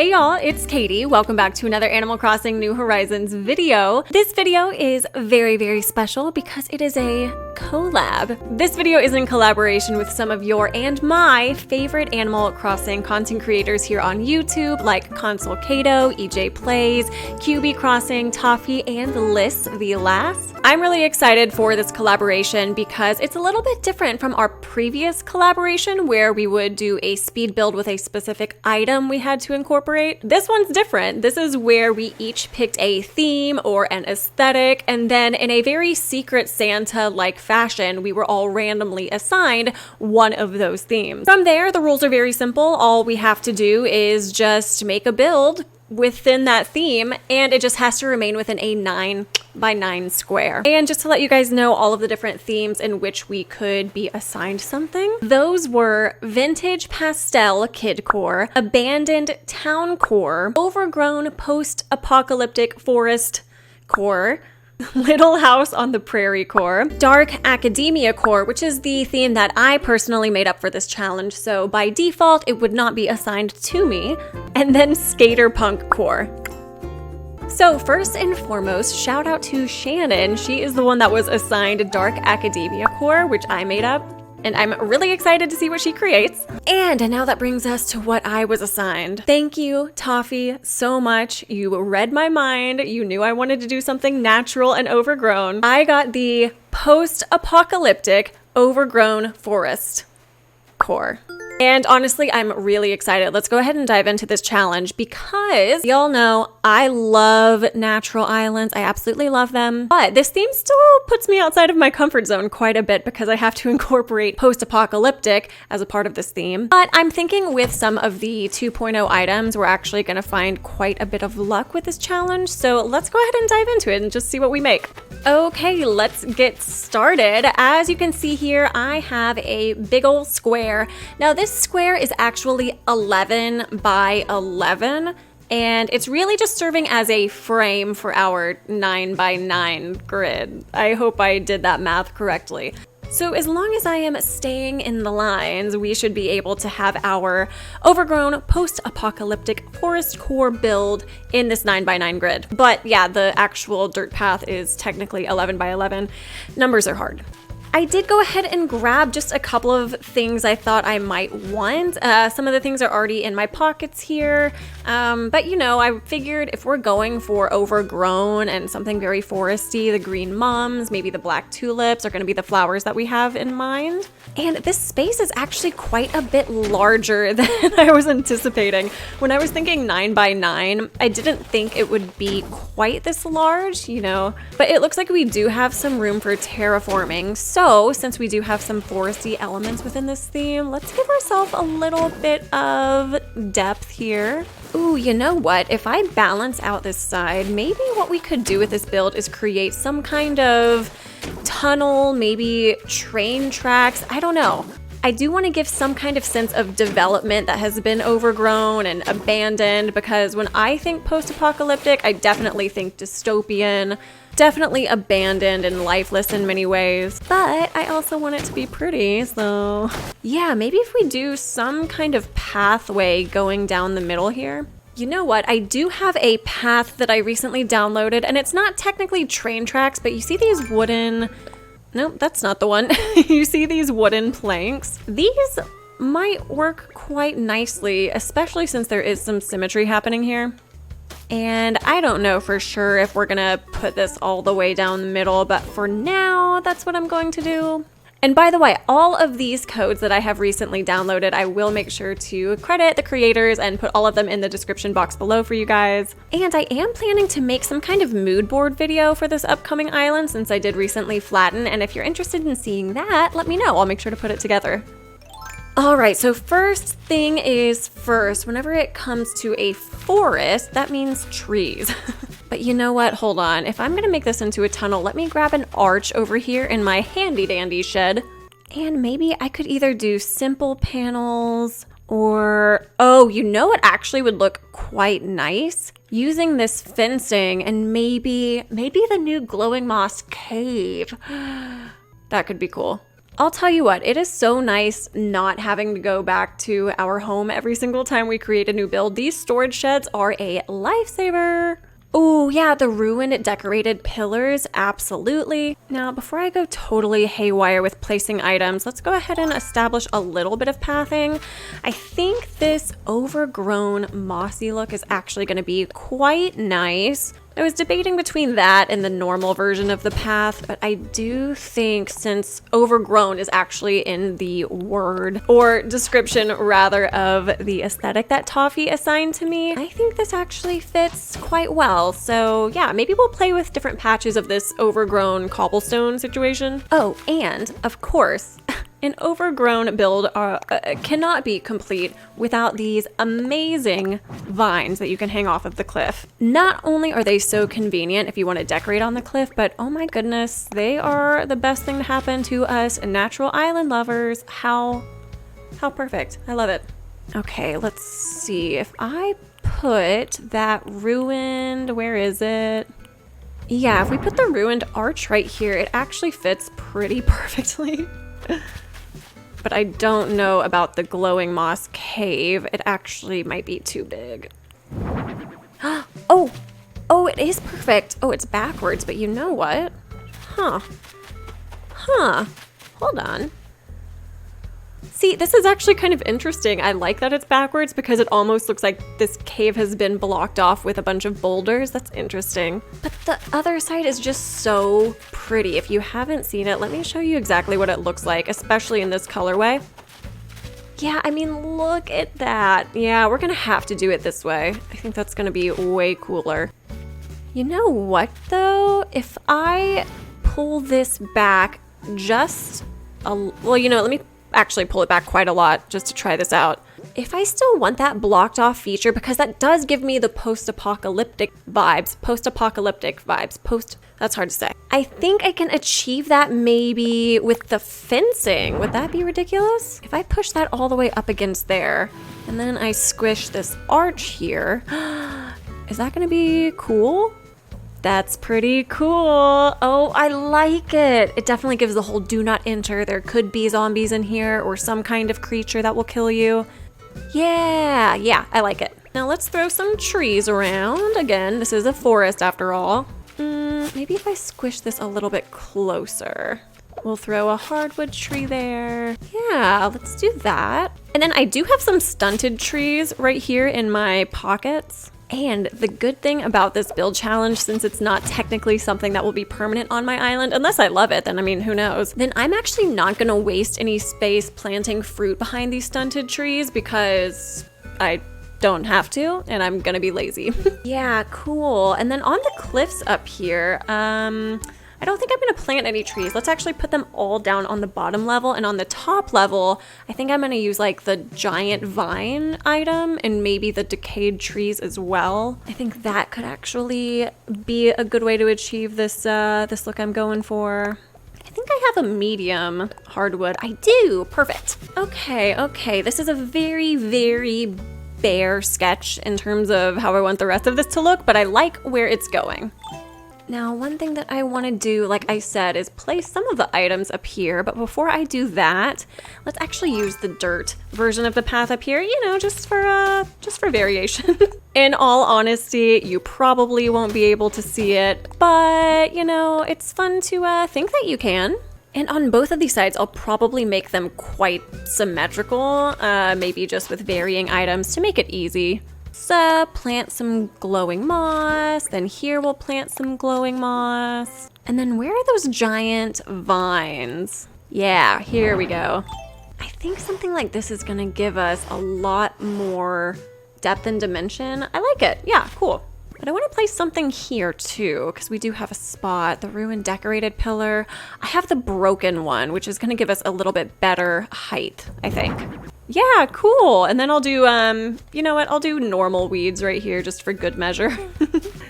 Hey y'all, it's Katie. Welcome back to another Animal Crossing New Horizons video. This video is very special because it is a collab. This video is in collaboration with some of your and my favorite Animal Crossing content creators here on YouTube, like Caito, EJ Plays, QB Crossing, Toffee, and Liss the Lass. I'm really excited for this collaboration because it's a little bit different from our previous collaboration where we would do a speed build with a specific item we had to incorporate. This one's different. This is where we each picked a theme or an aesthetic, and then in a very Secret Santa-like fashion, we were all randomly assigned one of those themes. From there, the rules are very simple. All we have to do is just make a build within that theme, and it just has to remain within a 9x9 square. And just to let you guys know all of the different themes in which we could be assigned something, those were Vintage Pastel Kid Core, Abandoned Town Core, Overgrown Post-Apocalyptic Forest Core, Little House on the Prairie Core, Dark Academia Core, which is the theme that I personally made up for this challenge, so by default it would not be assigned to me, and then Skater Punk Core. So first and foremost, shout out to Shannen. She is the one that was assigned Dark Academia Core, which I made up, and I'm really excited to see what she creates. And now that brings us to what I was assigned. Thank you, Toffee, so much. You read my mind. You knew I wanted to do something natural and overgrown. I got the Post-Apocalyptic Overgrown Forest Core. And honestly, I'm really excited. Let's go ahead and dive into this challenge because y'all know I love natural islands. I absolutely love them. But this theme still puts me outside of my comfort zone quite a bit because I have to incorporate post-apocalyptic as a part of this theme. But I'm thinking with some of the 2.0 items, we're actually going to find quite a bit of luck with this challenge. So let's go ahead and dive into it and just see what we make. Okay, let's get started. As you can see here, I have a big old square. Now this square is actually 11 by 11, and it's really just serving as a frame for our 9x9 grid. I hope I did that math correctly. So as long as I am staying in the lines, we should be able to have our overgrown post-apocalyptic forest core build in this 9x9 grid. But yeah, the actual dirt path is technically 11 by 11. Numbers are hard. I did go ahead and grab just a couple of things I thought I might want. Some of the things are already in my pockets here, but you know, I figured if we're going for overgrown and something very foresty, the green mums, maybe the black tulips are going to be the flowers that we have in mind. And this space is actually quite a bit larger than I was anticipating. When I was thinking 9x9, I didn't think it would be quite this large, you know, but it looks like we do have some room for terraforming. So since we do have some foresty elements within this theme, let's give ourselves a little bit of depth here. Ooh, you know what? If I balance out this side, maybe what we could do with this build is create some kind of tunnel, maybe train tracks. I don't know. I do want to give some kind of sense of development that has been overgrown and abandoned, because when I think post-apocalyptic, I definitely think dystopian, definitely abandoned and lifeless in many ways, but I also want it to be pretty, so yeah, maybe if we do some kind of pathway going down the middle here. You know what? I do have a path that I recently downloaded, and it's not technically train tracks, but you see these wooden... Nope, that's not the one. You see these wooden planks? These might work quite nicely, especially since there is some symmetry happening here. And I don't know for sure if we're gonna put this all the way down the middle, but for now, that's what I'm going to do. And by the way, all of these codes that I have recently downloaded, I will make sure to credit the creators and put all of them in the description box below for you guys. And I am planning to make some kind of mood board video for this upcoming island since I did recently flatten, and if you're interested in seeing that, let me know. I'll make sure to put it together. All right, so first thing is first, whenever it comes to a forest, that means trees. But you know what? Hold on. If I'm gonna make this into a tunnel, let me grab an arch over here in my handy dandy shed. And maybe I could either do simple panels or, oh, you know what actually would look quite nice? Using this fencing and maybe the new glowing moss cave. That could be cool. I'll tell you what, it is so nice not having to go back to our home every single time we create a new build. These storage sheds are a lifesaver. Oh yeah, the ruined decorated pillars, absolutely. Now, before I go totally haywire with placing items, let's go ahead and establish a little bit of pathing. I think this overgrown mossy look is actually gonna be quite nice. I was debating between that and the normal version of the path, but I do think since overgrown is actually in the word or description rather of the aesthetic that Toffee assigned to me, I think this actually fits quite well. So yeah, maybe we'll play with different patches of this overgrown cobblestone situation. Oh, and of course, an overgrown build cannot be complete without these amazing vines that you can hang off of the cliff. Not only are they so convenient if you want to decorate on the cliff, but oh my goodness, they are the best thing to happen to us natural island lovers. How perfect. I love it. Okay, let's see. If I put that ruined, where is it? Yeah, if we put the ruined arch right here, it actually fits pretty perfectly. But I don't know about the glowing moss cave. It actually might be too big. Oh, it is perfect. Oh, it's backwards, but you know what? Huh. Hold on. See, this is actually kind of interesting. I like that it's backwards because it almost looks like this cave has been blocked off with a bunch of boulders. That's interesting. But the other side is just so pretty. If you haven't seen it, let me show you exactly what it looks like, especially in this colorway. Yeah, I mean, look at that. Yeah, we're gonna have to do it this way. I think that's gonna be way cooler. You know what though? If I pull this back just well, you know, let me actually pull it back quite a lot just to try this out. If I still want that blocked off feature, because that does give me the post-apocalyptic vibes, that's hard to say. I think I can achieve that maybe with the fencing. Would that be ridiculous? If I push that all the way up against there, and then I squish this arch here, is that gonna be cool? That's pretty cool. Oh, I like it. It definitely gives the whole do not enter. There could be zombies in here or some kind of creature that will kill you. Yeah, I like it. Now let's throw some trees around. Again, this is a forest after all. Maybe if I squish this a little bit closer. We'll throw a hardwood tree there. Yeah, let's do that. And then I do have some stunted trees right here in my pockets. And the good thing about this build challenge, since it's not technically something that will be permanent on my island, unless I love it, then I mean, who knows, then I'm actually not gonna waste any space planting fruit behind these stunted trees because I don't have to, and I'm gonna be lazy. Yeah, cool. And then on the cliffs up here, I don't think I'm gonna plant any trees. Let's actually put them all down on the bottom level, and on the top level, I think I'm gonna use like the giant vine item and maybe the decayed trees as well. I think that could actually be a good way to achieve this this look I'm going for. I think I have a medium hardwood. I do, perfect. Okay, this is a very, very bare sketch in terms of how I want the rest of this to look, but I like where it's going. Now, one thing that I want to do, like I said, is place some of the items up here. But before I do that, let's actually use the dirt version of the path up here, you know, just for variation. In all honesty, you probably won't be able to see it, but, you know, it's fun to think that you can. And on both of these sides, I'll probably make them quite symmetrical, maybe just with varying items to make it easy. So plant some glowing moss, then here we'll plant some glowing moss. And then where are those giant vines? Yeah, here we go. I think something like this is gonna give us a lot more depth and dimension. I like it, yeah, cool. But I want to place something here too, because we do have a spot, the ruined decorated pillar. I have the broken one, which is gonna give us a little bit better height, I think. Yeah, cool. And then I'll do, you know what? I'll do normal weeds right here just for good measure.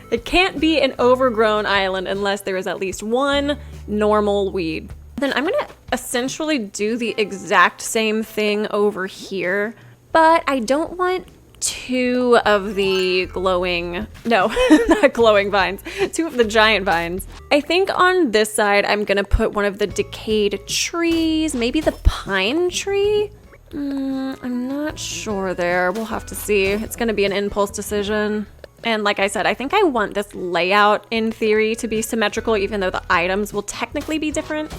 It can't be an overgrown island unless there is at least one normal weed. Then I'm gonna essentially do the exact same thing over here, but I don't want 2 of the glowing, no, not glowing vines, 2 of the giant vines. I think on this side, I'm gonna put one of the decayed trees, maybe the pine tree. I'm not sure there. We'll have to see. It's gonna be an impulse decision. And like I said, I think I want this layout in theory to be symmetrical, even though the items will technically be different.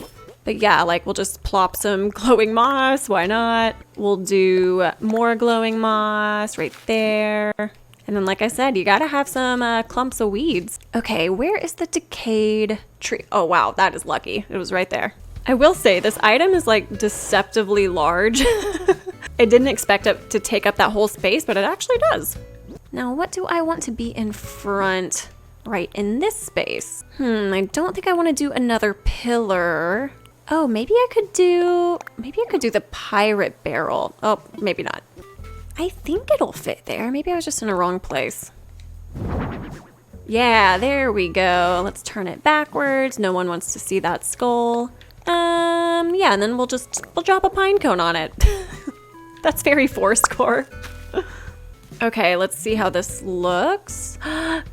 But yeah, like we'll just plop some glowing moss, why not? We'll do more glowing moss right there. And then like I said, you gotta have some clumps of weeds. Okay, where is the decayed tree? Oh wow, that is lucky. It was right there. I will say this item is like deceptively large. I didn't expect it to take up that whole space, but it actually does. Now, what do I want to be in front right in this space? I don't think I want to do another pillar. Oh, maybe I could do the pirate barrel. Oh, maybe not. I think it'll fit there. Maybe I was just in a wrong place. Yeah, there we go. Let's turn it backwards. No one wants to see that skull. Yeah, and then we'll drop a pine cone on it. That's very fourscore. Okay, let's see how this looks.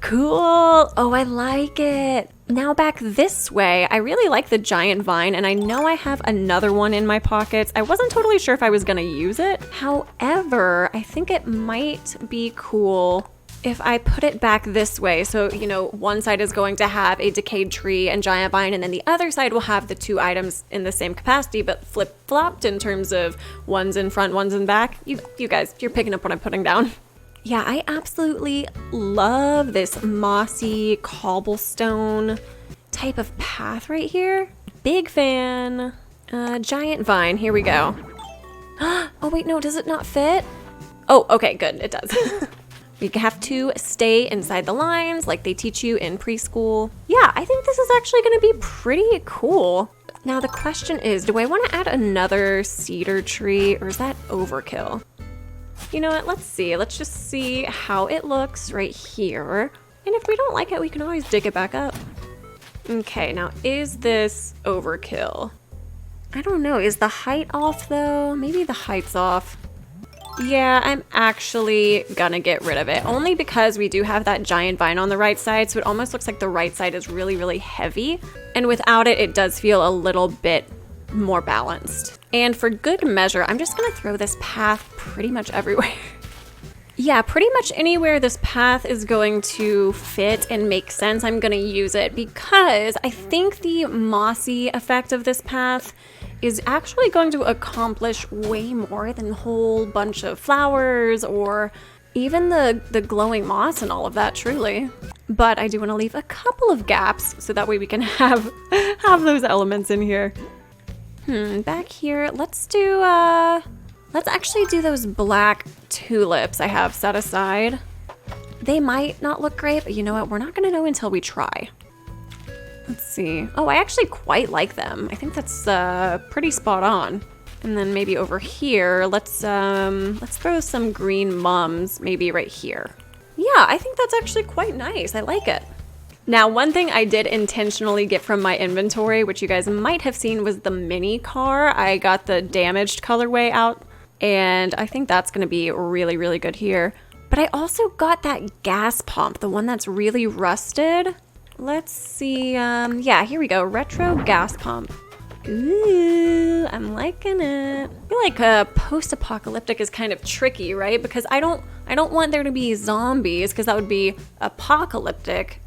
Cool. Oh, I like it. Now back this way, I really like the giant vine, and I know I have another one in my pockets. I wasn't totally sure if I was gonna use it. However, I think it might be cool if I put it back this way. So, you know, one side is going to have a decayed tree and giant vine, and then the other side will have the 2 items in the same capacity, but flip-flopped in terms of one's in front, one's in back. You guys, you're picking up what I'm putting down. Yeah, I absolutely love this mossy cobblestone type of path right here. Big fan. Giant vine, here we go. Oh wait, no, does it not fit? Oh, okay, good, it does. We have to stay inside the lines like they teach you in preschool. Yeah, I think this is actually gonna be pretty cool. Now the question is, do I wanna add another cedar tree, or is that overkill? You know what, let's see. Let's just see how it looks right here. And if we don't like it, we can always dig it back up. Okay, now is this overkill? I don't know, is the height off though? Maybe the height's off. Yeah, I'm actually gonna get rid of it, only because we do have that giant vine on the right side, so it almost looks like the right side is really, really heavy. And without it, it does feel a little bit more balanced. And for good measure, I'm just gonna throw this path pretty much everywhere. Yeah, pretty much anywhere this path is going to fit and make sense, I'm gonna use it, because I think the mossy effect of this path is actually going to accomplish way more than a whole bunch of flowers or even the glowing moss and all of that, truly. But I do want to leave a couple of gaps so that way we can have those elements in here. Back here, let's actually do those black tulips I have set aside. They might not look great, but you know what? We're not gonna know until we try. Let's see. Oh, I actually quite like them. I think that's pretty spot on. And then maybe over here, let's throw some green mums maybe right here. Yeah, I think that's actually quite nice. I like it. Now, one thing I did intentionally get from my inventory, which you guys might have seen, was the mini car. I got the damaged colorway out, and I think that's gonna be really, really good here. But I also got that gas pump, the one that's really rusted. Let's see, yeah, here we go, retro gas pump. Ooh, I'm liking it. I feel like post-apocalyptic is kind of tricky, right? Because I don't want there to be zombies, because that would be apocalyptic.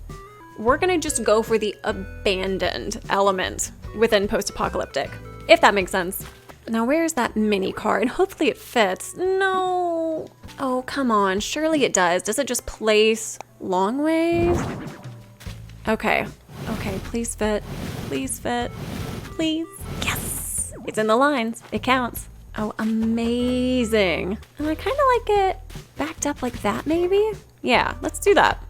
We're gonna just go for the abandoned element within post-apocalyptic, if that makes sense. Now where's that mini car? And hopefully it fits. No. Oh, come on, surely it does. Does it just place long ways? Okay, please fit, please fit, please. Yes, it's in the lines, it counts. Oh, amazing. And I kind of like it backed up like that maybe? Yeah, let's do that.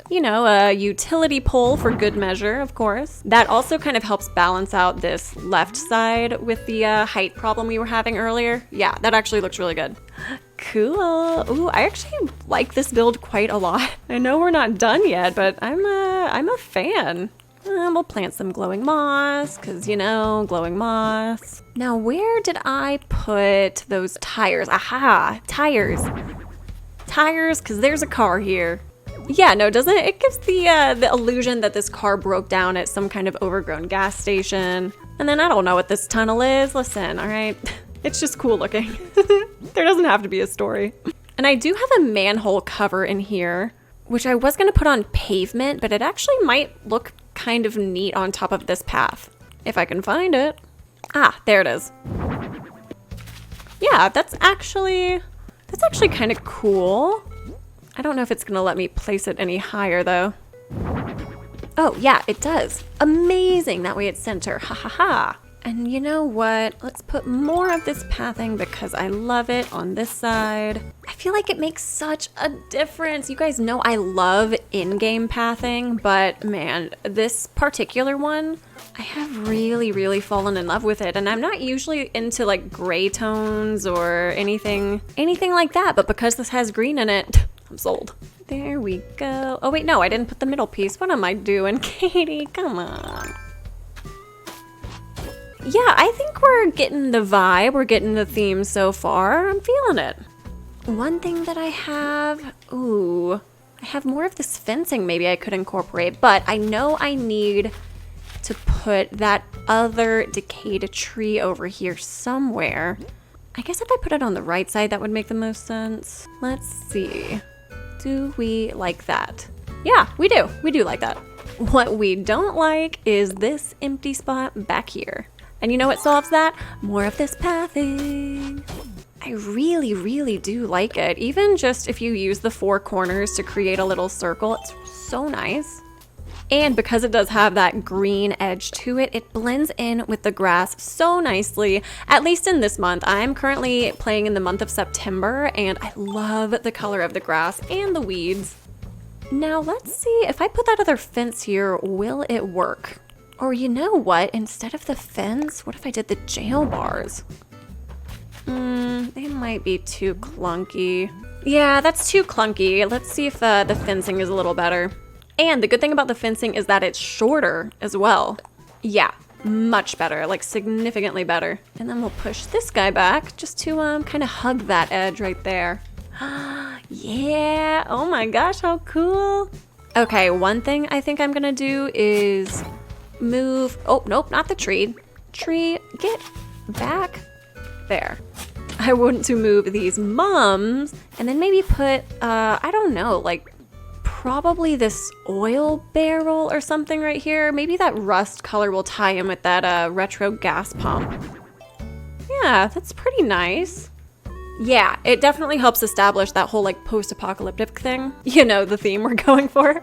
You know, a utility pole for good measure, of course. That also kind of helps balance out this left side with the height problem we were having earlier. Yeah, that actually looks really good. Cool. Ooh, I actually like this build quite a lot. I know we're not done yet, but I'm a fan. We'll plant some glowing moss, because, you know, glowing moss. Now, where did I put those tires? Aha, tires. tires because there's a car here. Yeah, no, doesn't it? It gives the illusion that this car broke down at some kind of overgrown gas station. And then I don't know what this tunnel is. Listen, all right? It's just cool looking. There doesn't have to be a story. And I do have a manhole cover in here, which I was going to put on pavement, but it actually might look kind of neat on top of this path, if I can find it. Ah, there it is. Yeah, that's actually kind of cool. I don't know if it's going to let me place it any higher, though. Oh, yeah, it does. Amazing. That way it's center. Ha ha ha. And you know what? Let's put more of this pathing because I love it on this side. I feel like it makes such a difference. You guys know I love in-game pathing, but man, this particular one, I have really, really fallen in love with it. And I'm not usually into like gray tones or anything like that, but because this has green in it, I'm sold. There we go. Oh wait, no, I didn't put the middle piece. What am I doing, Katie? Come on. Yeah, I think we're getting the vibe. We're getting the theme so far. I'm feeling it. One thing that I have, I have more of this fencing maybe I could incorporate, but I know I need to put that other decayed tree over here somewhere. I guess if I put it on the right side, that would make the most sense. Let's see. Do we like that? Yeah, we do. We do like that. What we don't like is this empty spot back here. And you know what solves that? More of this pathing. I really, really do like it. Even just if you use the 4 corners to create a little circle, it's so nice. And because it does have that green edge to it, it blends in with the grass so nicely, at least in this month. I'm currently playing in the month of September, and I love the color of the grass and the weeds. Now let's see, if I put that other fence here, will it work? Or you know what, instead of the fence, what if I did the jail bars? They might be too clunky. Yeah, that's too clunky. Let's see if the fencing is a little better. And the good thing about the fencing is that it's shorter as well. Yeah, much better, like significantly better. And then we'll push this guy back just to kind of hug that edge right there. Yeah, oh my gosh, how cool. Okay, one thing I think I'm gonna do is move, oh, nope, not the tree. Tree, get back there. I want to move these mums and then maybe put, I don't know, like probably this oil barrel or something right here. Maybe that rust color will tie in with that retro gas pump. Yeah, that's pretty nice. Yeah, it definitely helps establish that whole like post-apocalyptic thing. You know, the theme we're going for.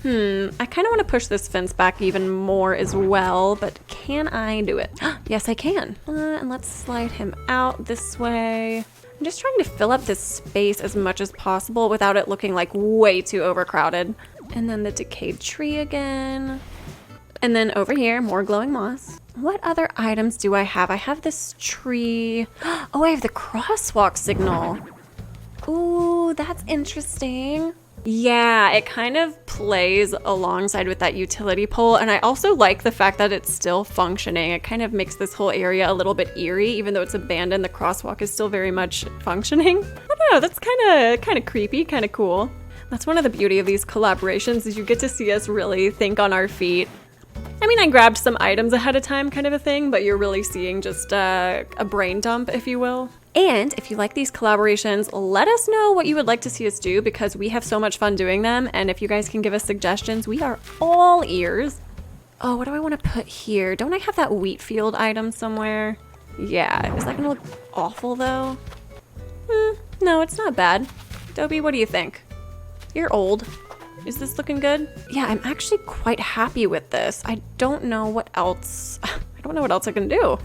I kind of want to push this fence back even more as well, but can I do it? Yes, I can. And let's slide him out this way. I'm just trying to fill up this space as much as possible without it looking like way too overcrowded. And then the decayed tree again. And then over here, more glowing moss. What other items do I have? I have this tree. Oh, I have the crosswalk signal. Ooh, that's interesting. Yeah, it kind of plays alongside with that utility pole, and I also like the fact that it's still functioning. It kind of makes this whole area a little bit eerie. Even though it's abandoned, the crosswalk is still very much functioning. I don't know, that's kind of creepy, kind of cool. That's one of the beauty of these collaborations, is you get to see us really think on our feet. I mean, I grabbed some items ahead of time kind of a thing, but you're really seeing just a brain dump, if you will. And if you like these collaborations, let us know what you would like to see us do, because we have so much fun doing them. And if you guys can give us suggestions, we are all ears. Oh, what do I want to put here? Don't I have that wheat field item somewhere? Yeah, is that gonna look awful though? No, it's not bad. Dobie, what do you think? You're old. Is this looking good? Yeah, I'm actually quite happy with this. I don't know what else. I don't know what else I can do.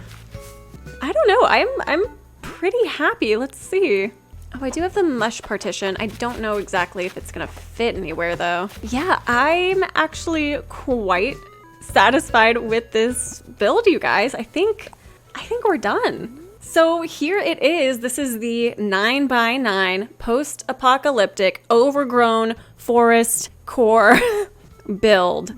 I don't know. I'm pretty happy. Let's see. Oh, I do have the mush partition. I don't know exactly if it's gonna fit anywhere though. Yeah, I'm actually quite satisfied with this build, you guys. I think we're done. So here it is. This is the 9x9 post-apocalyptic overgrown forest core build.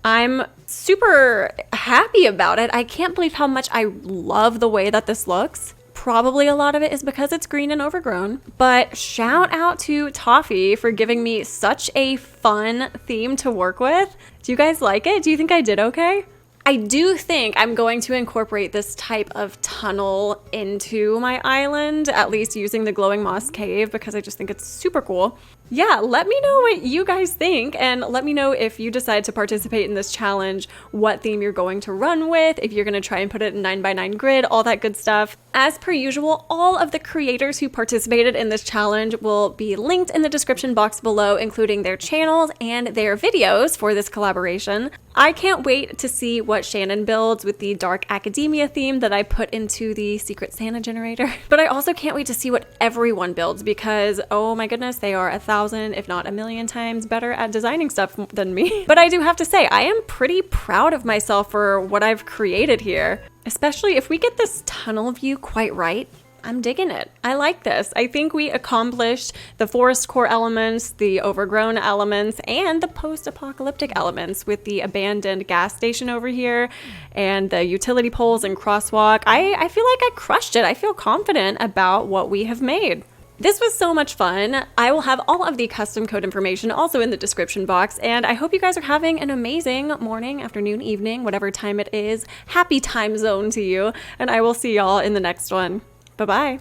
I'm super happy about it. I can't believe how much I love the way that this looks. Probably a lot of it is because it's green and overgrown, but shout out to Toffee for giving me such a fun theme to work with. Do you guys like it? Do you think I did okay? I do think I'm going to incorporate this type of tunnel into my island, at least using the glowing moss cave, because I just think it's super cool. Yeah, let me know what you guys think, and let me know if you decide to participate in this challenge, what theme you're going to run with, if you're going to try and put it in 9x9 grid, all that good stuff. As per usual, all of the creators who participated in this challenge will be linked in the description box below, including their channels and their videos for this collaboration. I can't wait to see what Shannen builds with the dark academia theme that I put into the Secret Santa generator. But I also can't wait to see what everyone builds, because oh my goodness, they are 1,000, if not 1,000,000 times better at designing stuff than me. But I do have to say, I am pretty proud of myself for what I've created here, especially if we get this tunnel view quite right. I'm digging it. I like this. I think we accomplished the forest core elements, the overgrown elements, and the post-apocalyptic elements with the abandoned gas station over here and the utility poles and crosswalk. I feel like I crushed it. I feel confident about what we have made. This was so much fun. I will have all of the custom code information also in the description box, and I hope you guys are having an amazing morning, afternoon, evening, whatever time it is. Happy time zone to you, and I will see y'all in the next one. Bye-bye.